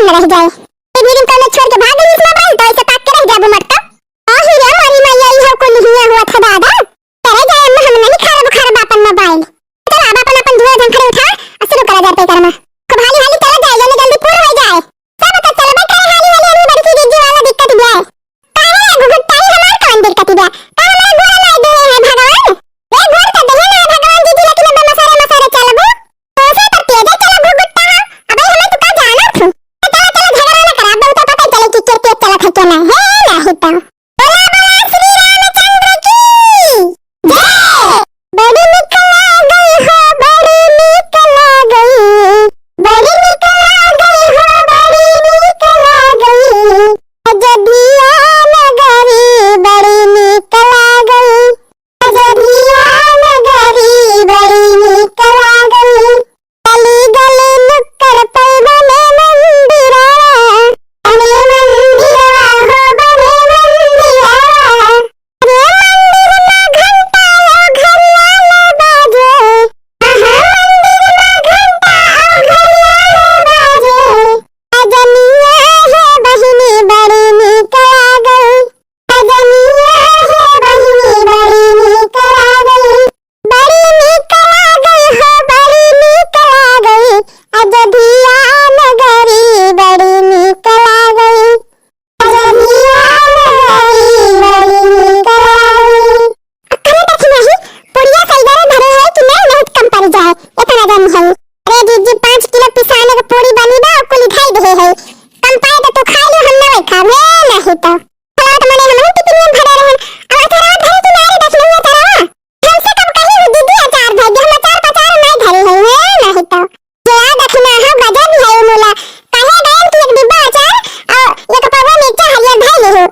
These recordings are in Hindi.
न रह जाए। ए दिन को न छोड़ के भाग गई इसमें भाई तो ऐसे ताक के रह जाबू मत तो। ओ हीरा मारी मैया ई हो को नहीं हुआ था दादा। करे जाए हम नहीं खराब खराब अपन मोबाइल। चल अब अपन धुआं झंखरे उठा शुरू करा जाए पे कर्म। खूब हाली हाली चला जाए जल्दी जल्दी पूरा हो जाए। सब तो चल बैठे हाली हाली अभी बड़ी सी जिज्जी वाला दिक्कत गया है। काहे घुघुट्टा ही हमार कौन दिक्कत गया। का हमारा गोरा नहीं दे है भगवान। एक घोर तो दे ना भगवान जी लेकिन अब मसारे मसारे चलबू। तो से तो तेज चला घुघुट्टा हां। अबे हमें तू का जाना थू। चला चला झगड़ा ना करा अब तो पता चले कि के चला था क्या ना है नहीं तो। बोला बोला श्री रामचंद्र की जय। बड़ी निकल गई हो बड़ी निकल गई। बड़ी निकल गई हो बड़ी निकल गई। अजबिया नगरी बड़ी निकल गई। अजबिया नगरी बड़ी निकल गई। गली गली नुक्कड़ पर बने मंदिरा। बने मंदिरा हो बने मंदिरा। अरे मंदिर में घंटा ओ घड़ियाल बाजे। आहा मंदिर में घंटा ओ घड़ियाल बाजे। अजनिया है बहिनी बड़ी निकल गई। अजनिया है बहिनी बड़ी निकल गई। बड़ी निकल गई हो बड़ी निकल गई। अजबिया नगरी बड़ी निकल गई। अजबिया नगरी बड़ी निकल गई। अरे देखी नहीं पुड़िया सलगरे धरे है कि नहीं बहुत कम पड़ जाए इतना दम है। अरे जीजी 5 किलो पिसाने का पूरी बनी बा आपको लिखाई दे है। कम पाए तो तू खा लो हम ना खावे नहीं तो। फलाट मने हम टिफिन में भरे रहन। अब तेरा धरे तू नारे देख नहीं तेरा। हमसे कब कही हो दीदी अचार भेज दे हम अचार पचार नहीं धरे है नहीं तो। जो याद रखना है गजब है मोला। कहे गए कि एक डिब्बा अचार और एक पवा मिर्चा हरियर धर ले हो।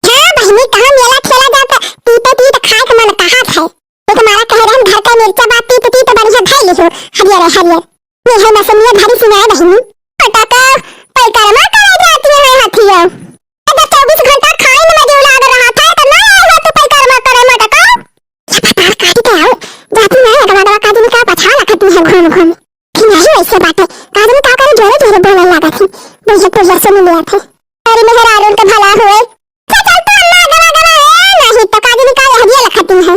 हां बहनी कहां मेला ठेला जाता पीते पीते खाए के मन कहां है। तो तुम्हारा कह रहे हम घर का मिर्चा बात पीते पीते बढ़िया धर ले हो हरियर हरियर। ये है मसलिया धरी सुनाए बहनी। पटाका पैकरमा करे जाती है हाथिया। अगर 24 घंटा खाए न मजे उलाग रहा था तो ना आया तो पैकरमा करे मटका। पता काटी के आओ जाती मैं दवा काटी का पछा लगती है घूम घूम। कि नहीं ऐसे बात है कादमी का करे जोरे जोरे बोलने लगा थी। मुझे पुलिस से मिल गया थे। अरे मेहर आरुन का भला हुए। चल तो अम्मा गवा गवा नहीं तो कादमी का हदिया लगती है।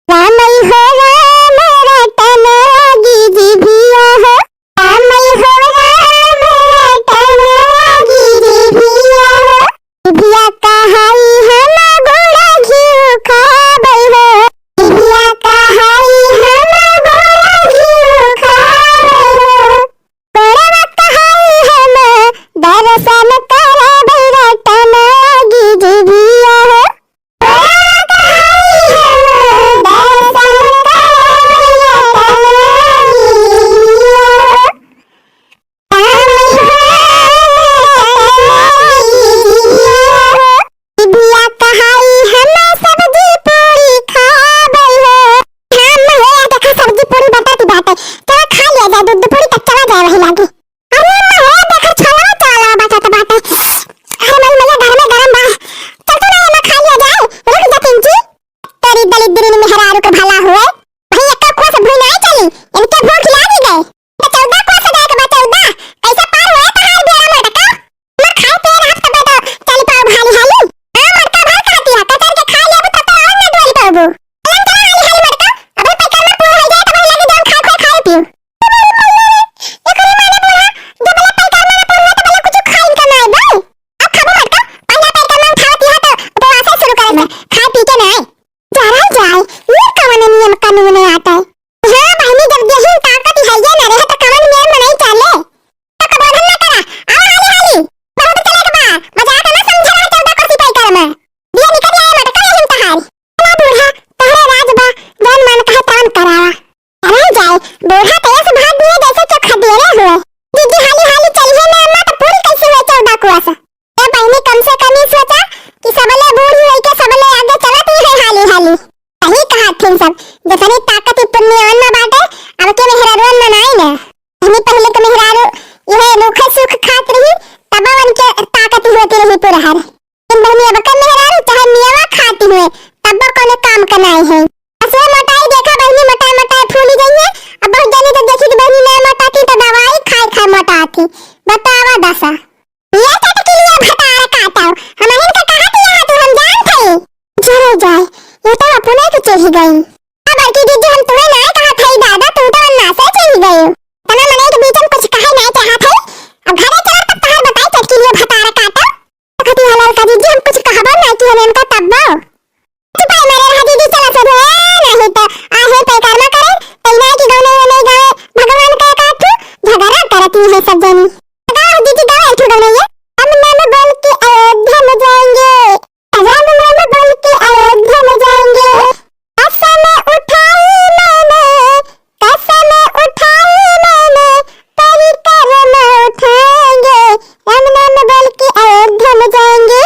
रामई हो राम रटन लागी जीभिया हो। रामई हो राम रटन लागी जीभिया हो। जीभिया कहाई हम गोड़ा घिउ खाबै हो। जीभिया कहाई हम गोड़ा घिउ खाबै हो। गोड़वा कहाई हम दर्शन करबै रटन लागी जीभिया हो। जसने ताकत पुण्य में बाटे अब के मेहरारू मनाई ना हमें पहले के मेहरारू यह रुख सुख खात रही तब उनके ताकत होती रही पुरहर इन बहनी अब के मेहरारू चाहे मियावा खाती हुए तब कोनो काम करनाई है असो मोटाई देखा बहनी मोटा मोटा फूली गई है अब बहुत जानी तो गाती है सब जनी। गाओ दीदी गाओ, एक ठो गाना ये। राम नाम बोल के अयोध्या में जाएंगे, राम नाम बोल के अयोध्या में जाएंगे। कसम उठाई मैंने, कसम उठाई मैंने, परिक्रमा उठाएंगे, राम नाम बोल के अयोध्या में जाएंगे।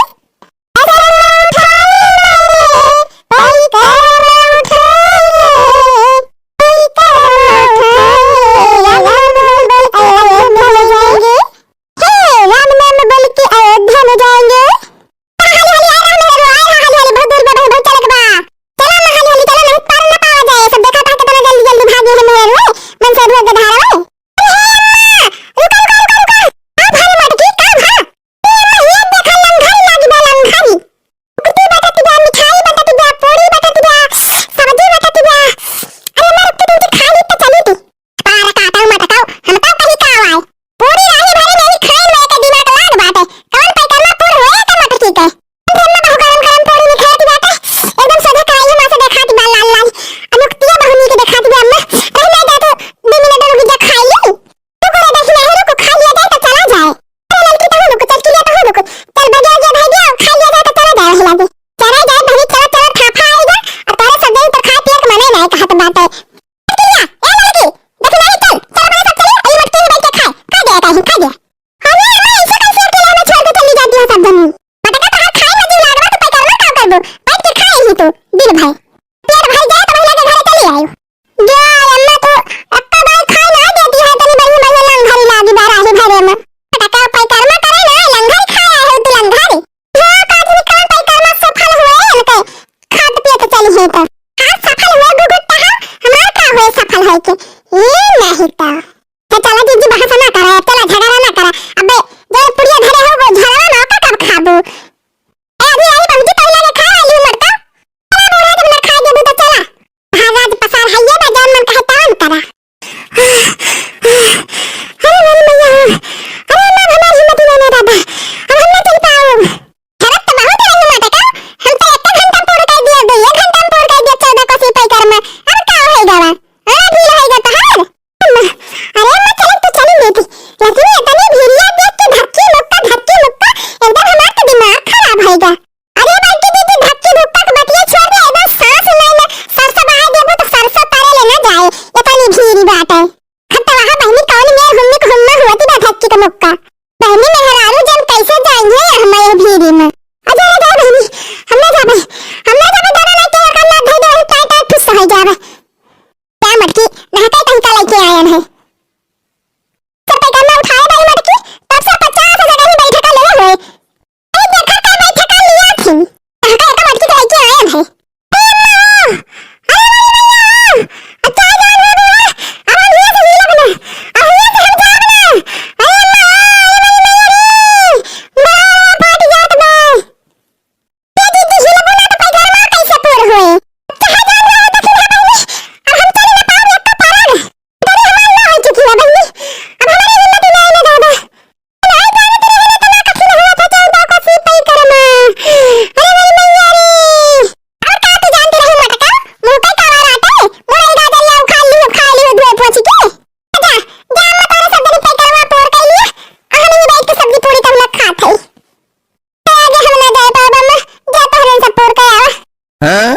हाँ?